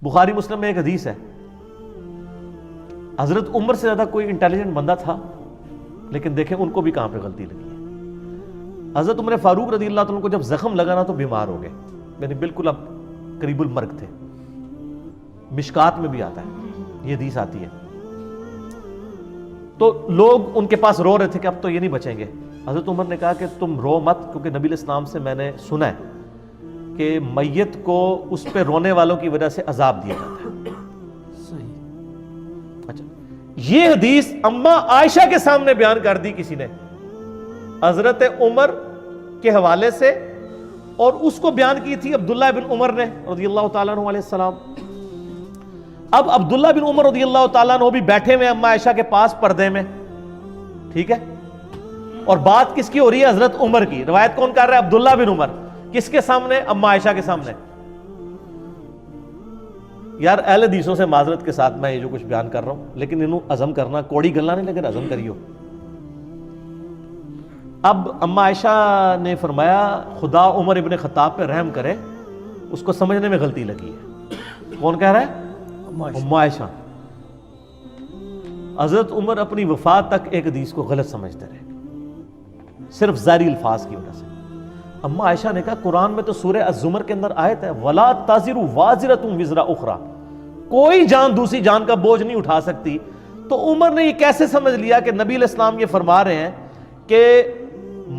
بخاری مسلم میں ایک حدیث ہے، حضرت عمر سے زیادہ کوئی انٹیلیجنٹ بندہ تھا، لیکن دیکھیں ان کو بھی کہاں پہ غلطی لگی ہے۔ حضرت عمر فاروق رضی اللہ عنہ کو جب زخم لگا نا تو بیمار ہو گئے، یعنی بالکل اب قریب المرگ تھے۔ مشکات میں بھی آتا ہے، یہ حدیث آتی ہے۔ تو لوگ ان کے پاس رو رہے تھے کہ اب تو یہ نہیں بچیں گے۔ حضرت عمر نے کہا کہ تم رو مت، کیونکہ نبی علیہ السلام سے میں نے سنا ہے کہ میت کو اس پہ رونے والوں کی وجہ سے عذاب دیا جاتا ہے۔ صحیح۔ اچھا، یہ حدیث اما عائشہ کے سامنے بیان کر دی کسی نے حضرت عمر کے حوالے سے، اور اس کو بیان کی تھی عبداللہ بن عمر نے رضی اللہ تعالیٰ عنہ علیہ السلام۔ اب عبداللہ بن عمر رضی اللہ تعالیٰ عنہ بھی بیٹھے ہوئے اما عائشہ کے پاس پردے میں، ٹھیک ہے، اور بات کس کی ہو رہی ہے؟ حضرت عمر کی۔ روایت کون کر رہا ہے؟ عبداللہ بن عمر۔ کس کے سامنے؟ اما عائشہ کے سامنے۔ یار اہل حدیثوں سے معذرت کے ساتھ میں یہ جو کچھ بیان کر رہا ہوں، لیکن انہوں عزم کرنا کوڑی گلنا نہیں، لیکن عزم کریو۔ اب اما عائشہ نے فرمایا خدا عمر ابن خطاب پہ رحم کرے، اس کو سمجھنے میں غلطی لگی ہے۔ کون کہہ رہا ہے؟ اما عائشہ۔ حضرت عمر اپنی وفات تک ایک حدیث کو غلط سمجھتے رہے، صرف ظاہری الفاظ کی وجہ سے۔ اما عائشہ نے کہا قرآن میں تو سورہ الزمر کے اندر آیت ہے وَلَا تَزِرُ وَازِرَةٌ وِزْرَ أُخْرَى، کوئی جان دوسری جان کا بوجھ نہیں اٹھا سکتی۔ تو عمر نے یہ کیسے سمجھ لیا کہ نبی علیہ السلام یہ فرما رہے ہیں کہ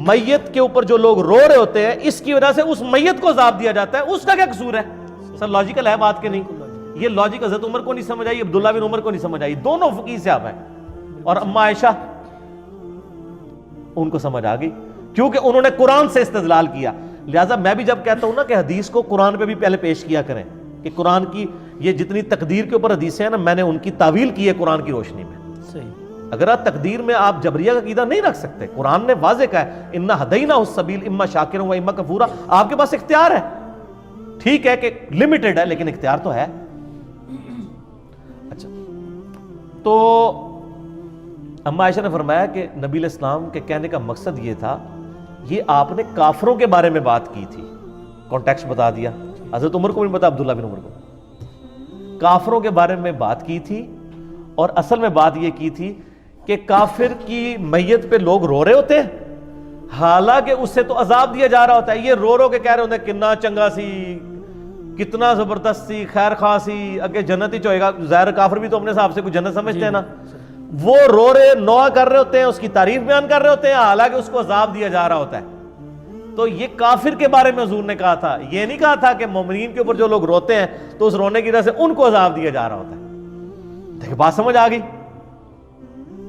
میت کے اوپر جو لوگ رو رہے ہوتے ہیں اس کی وجہ سے اس میت کو عذاب دیا جاتا ہے، اس کا کیا قصور ہے؟ سر لاجیکل ہے بات کہ نہیں؟ یہ لاجک حضرت عمر کو نہیں سمجھ آئی، عبداللہ بن عمر کو نہیں سمجھ آئی، دونوں فقیہ صحابہ ہیں، اور اما عائشہ ان کو سمجھ آ گئی کیونکہ انہوں نے قرآن سے استدلال کیا۔ لہٰذا میں بھی جب کہتا ہوں نا کہ حدیث کو قرآن پہ بھی پہلے پیش کیا کریں، کہ قرآن کی یہ جتنی تقدیر کے اوپر حدیثیں ہیں نا، میں نے ان کی تعویل کی ہے قرآن کی روشنی میں۔ صحیح۔ اگر آپ تقدیر میں آپ جبریہ کا عقیدہ نہیں رکھ سکتے، قرآن نے واضح کہا ہے اِنَّا ہَدَيْنَاهُ السَّبِيلَ اِمَّا شَاكِرًا وَإِمَّا كَفُورًا، آپ کے پاس اختیار ہے، ٹھیک ہے کہ لمیٹڈ ہے لیکن اختیار تو ہے۔ اچھا، تو اما عائشہ نے فرمایا کہ نبی علیہ السلام کے کہنے کا مقصد یہ تھا، یہ آپ نے کافروں کے بارے میں بات کی تھی، کانٹیکسٹ بتا دیا، حضرت عمر کو بھی پتا، عبداللہ بن عمر کو، کافروں کے بارے میں بات کی تھی، اور اصل میں بات یہ کی تھی کہ کافر کی میت پہ لوگ رو رہے ہوتے ہیں، حالانکہ اس سے تو عذاب دیا جا رہا ہوتا ہے۔ یہ رو رو کے کہہ رہے ہوتے ہیں کتنا چنگا سی، کتنا زبردست سی، خیر خواہ سی، اگے جنت ہی چوئے گا۔ ظاہر کافر بھی تو اپنے حساب سے کوئی جنت سمجھتے ہیں نا، وہ رو رہے نوحہ کر رہے ہوتے ہیں، اس کی تعریف بیان کر رہے ہوتے ہیں، حالانکہ اس کو عذاب دیا جا رہا ہوتا ہے۔ تو یہ کافر کے بارے میں حضور نے کہا تھا، یہ نہیں کہا تھا کہ مومنین کے اوپر جو لوگ روتے ہیں تو اس رونے کی وجہ سے ان کو عذاب دیا جا رہا ہوتا ہے۔ دیکھیں بات سمجھ آ گئی۔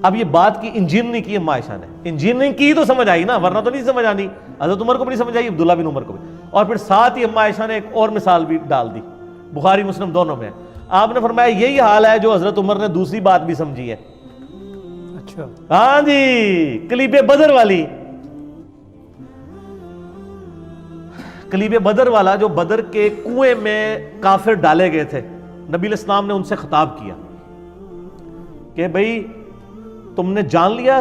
اب یہ بات کی انجینئرنگ نہیں کی اما عائشہ نے، انجینئرنگ کی تو سمجھ آئی نا، ورنہ تو نہیں سمجھ آنی۔ حضرت عمر کو بھی نہیں سمجھ آئی، عبداللہ بن عمر کو بھی۔ اور پھر ساتھ ہی اما عائشہ نے ایک اور مثال بھی ڈال دی، بخاری مسلم دونوں میں۔ آپ نے فرمایا یہی حال ہے جو حضرت عمر نے دوسری بات بھی سمجھی ہے۔ اچھا، ہاں جی، کلیب بدر والی، کلیب بدر والا جو بدر کے کنویں میں کافر ڈالے گئے تھے، نبی علیہ السلام نے ان سے خطاب کیا کہ بھئی تم نے جان لیا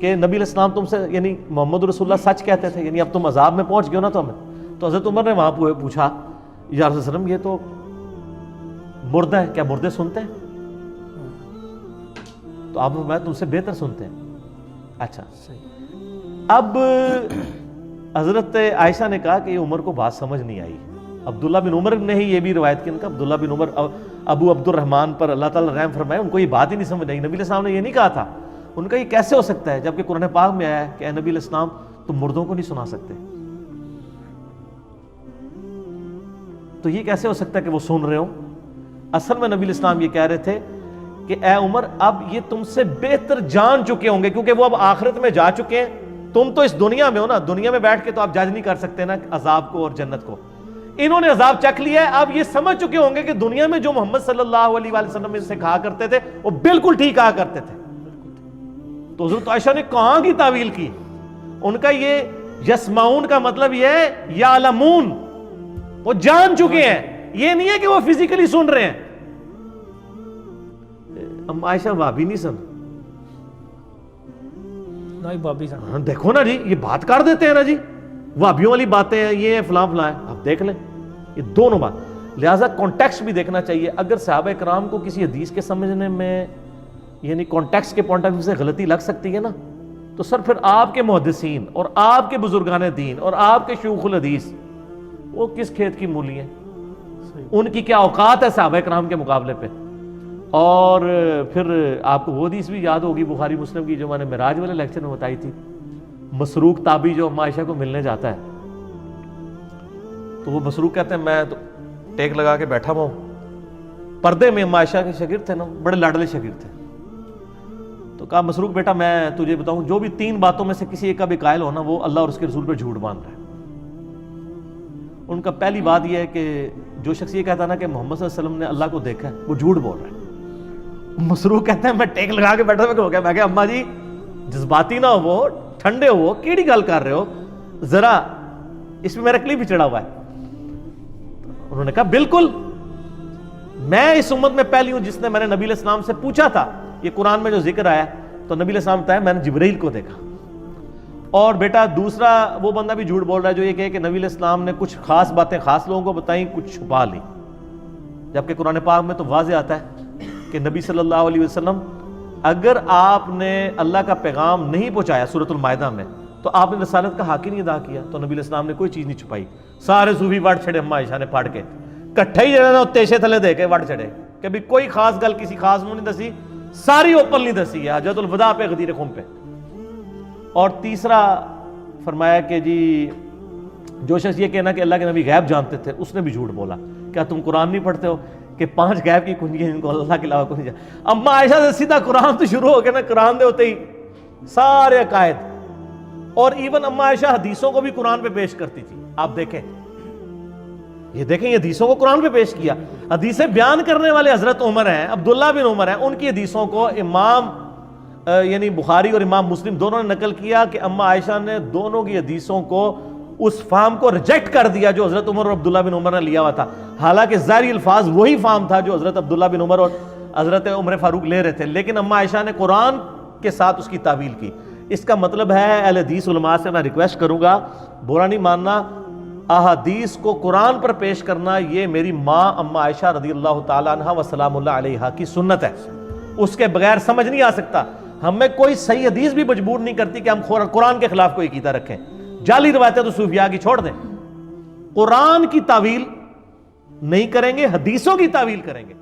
کہ نبی علیہ السلام تم سے یعنی محمد رسول اللہ سچ کہتے تھے، یعنی اب تم عذاب میں پہنچ گئے ہو نا۔ تو حضرت عمر نے وہاں پوچھا یا رسول اللہ علیہ وسلم یہ تو مردہ ہے، کیا مردے سنتے ہیں؟ تو آپ نے فرمایا تم سے بہتر سنتے ہیں۔ اچھا، اب حضرت عائشہ نے کہا کہ یہ عمر کو بات سمجھ نہیں آئی۔ عبداللہ بن عمر نے ہی یہ بھی روایت کی، ان کا عبداللہ بن عمر ابو عبد الرحمن پر اللہ تعالیٰ رحم فرمائے، ان کو یہ بات ہی نہیں سمجھ آئی۔ نبی علیہ السلام نے یہ نہیں کہا تھا، ان کا یہ کیسے ہو سکتا ہے جبکہ قرآن پاک میں آیا ہے کہ اے نبی علیہ السلام تم مردوں کو نہیں سنا سکتے، تو یہ کیسے ہو سکتا ہے کہ وہ سن رہے ہوں؟ اصل میں نبی علیہ السلام یہ کہہ رہے تھے کہ اے عمر اب یہ تم سے بہتر جان چکے ہوں گے، کیونکہ وہ اب آخرت میں جا چکے ہیں، تم تو اس دنیا میں ہو نا، دنیا میں بیٹھ کے تو آپ جج نہیں کر سکتے نا عذاب کو اور جنت کو۔ انہوں نے عذاب چکھ لیا ہے، اب یہ سمجھ چکے ہوں گے کہ دنیا میں جو محمد صلی اللہ علیہ وآلہ وسلم ان سے کہا کرتے تھے وہ بالکل ٹھیک کہا کرتے تھے۔ تو حضرت عائشہ نے کہاں کی تعویل کی؟ ان کا یہ یسمعون کا مطلب یہ ہے یعلمون، وہ جان چکے ہیں، یہ نہیں ہے کہ وہ فزیکلی سن رہے ہیں۔ ام عائشہ وہابی نہیں سن، دیکھو نا جی یہ بات کر دیتے ہیں نا جی، وہابیوں والی باتیں ہیں، یہ فلاں فلاں ہے، آپ دیکھ لیں یہ دونوں بات۔ لہٰذا کانٹیکسٹ بھی دیکھنا چاہیے. اگر صحابہ کرام کو کسی حدیث کے سمجھنے میں یعنی کانٹیکسٹ کے پوائنٹ آف ویو سے غلطی لگ سکتی ہے نا, تو سر پھر آپ کے محدثین اور آپ کے بزرگان دین اور آپ کے شیوخ الحدیث وہ کس کھیت کی مولی ہیں؟ ان کی کیا اوقات ہے صحابہ کرام کے مقابلے پہ؟ اور پھر آپ کو وہ حدیث بھی یاد ہوگی بخاری مسلم کی جو میں نے معراج والے لیکچر میں بتائی تھی, مسروق تابعی جو اما عائشہ کو ملنے جاتا ہے تو وہ مسروق کہتے ہیں میں تو ٹیک لگا کے بیٹھا ہوا ہوں, پردے میں اما عائشہ کے شاگرد تھے نا, بڑے لاڈلے شاگرد تھے. تو کہا مسروق بیٹا میں تجھے بتاؤں, جو بھی 3 باتوں میں سے کسی ایک کا بھی قائل ہو نا وہ اللہ اور اس کے رسول پہ جھوٹ باندھ رہا ہے. ان کا پہلی بات یہ ہے کہ جو شخص یہ کہتا نا کہ محمد صلی اللہ علیہ وسلم نے اللہ کو دیکھا ہے وہ جھوٹ بول رہا ہے. مسروق کہتے ہیں میں ٹیک لگا کے بیٹھا ہو گیا, میں کہا اماں جی جذباتی نہ ہو, ٹھنڈے ہو, کیڑی گل کر رہے ہو, ذرا اس میں میرا کلیپ بھی چڑھا ہوا ہے. انہوں نے کہا بالکل میں اس امت میں پہلی ہوں جس نے میں نے نبی علیہ السلام سے پوچھا تھا یہ قرآن میں جو ذکر آیا تو نبی علیہ السلام بتایا میں نے جبرائیل کو دیکھا. اور بیٹا دوسرا وہ بندہ بھی جھوٹ بول رہا ہے جو یہ کہے کہ نبی علیہ السلام نے کچھ خاص باتیں خاص لوگوں کو بتائیں, کچھ چھپا لی, جبکہ قرآن پاک میں تو واضح آتا ہے کہ نبی صلی اللہ علیہ وسلم اگر آپ نے اللہ کا پیغام نہیں پہنچایا سورۃ المائدہ میں تو آپ نے رسالت کا حق ہی نہیں ادا کیا. تو نبی علیہ السلام نے کوئی چیز نہیں چھپائی, سارے صوفی وٹ چھڑے اما عائشہ نے پڑھ کے کٹھے ہی جڑے تیشے تھلے دے کے وٹ چھڑے کہ بھی کوئی خاص گل کسی خاص منہ نہیں دسی, ساری اوپن نہیں دسی ہے حجۃ الوداع پہ غدیر خم پہ. اور تیسرا فرمایا کہ جی جو شخص یہ کہنا کہ اللہ کے نبی غیب جانتے تھے اس نے بھی جھوٹ بولا. کیا تم قرآن نہیں پڑھتے ہو کہ 5 غیب کی کنجیاں ان کو اللہ کے علاوہ کوئی نہیں جانتا؟ اما عائشہ سے سیدھا قرآن تو شروع ہو گیا نا, قرآن دے ہوتے ہی سارے عقائد. اور ایون اما عائشہ حدیثوں کو بھی قرآن پہ پیش کرتی تھی. آپ دیکھیں یہ حدیثوں کو قرآن پہ پیش کیا. حدیثیں بیان کرنے والے حضرت عمر ہیں, عبداللہ بن عمر ہیں, ان کی حدیثوں کو امام یعنی بخاری اور امام مسلم دونوں نے نقل کیا کہ اما عائشہ نے دونوں کی حدیثوں کو اس فہم کو ریجیکٹ کر دیا جو حضرت عمر اور عبداللہ بن عمر نے لیا ہوا تھا. حالانکہ ظاہری الفاظ وہی فہم تھا جو حضرت عبداللہ بن عمر اور حضرت عمر فاروق لے رہے تھے, لیکن اما عائشہ نے قرآن کے ساتھ اس کی تعویل کی. اس کا مطلب ہے اہل حدیث علماء سے میں ریکویسٹ کروں گا, برا نہیں ماننا, احادیث کو قرآن پر پیش کرنا یہ میری ماں اما عائشہ رضی اللہ تعالیٰ عنہ و سلام اللہ علیہا کی سنت ہے. اس کے بغیر سمجھ نہیں آ سکتا. ہمیں کوئی صحیح حدیث بھی مجبور نہیں کرتی کہ ہم قرآن کے خلاف کوئی عقیدہ رکھیں. جعلی روایتیں تو صوفیاء کی چھوڑ دیں, قرآن کی تعویل نہیں کریں گے, حدیثوں کی تعویل کریں گے.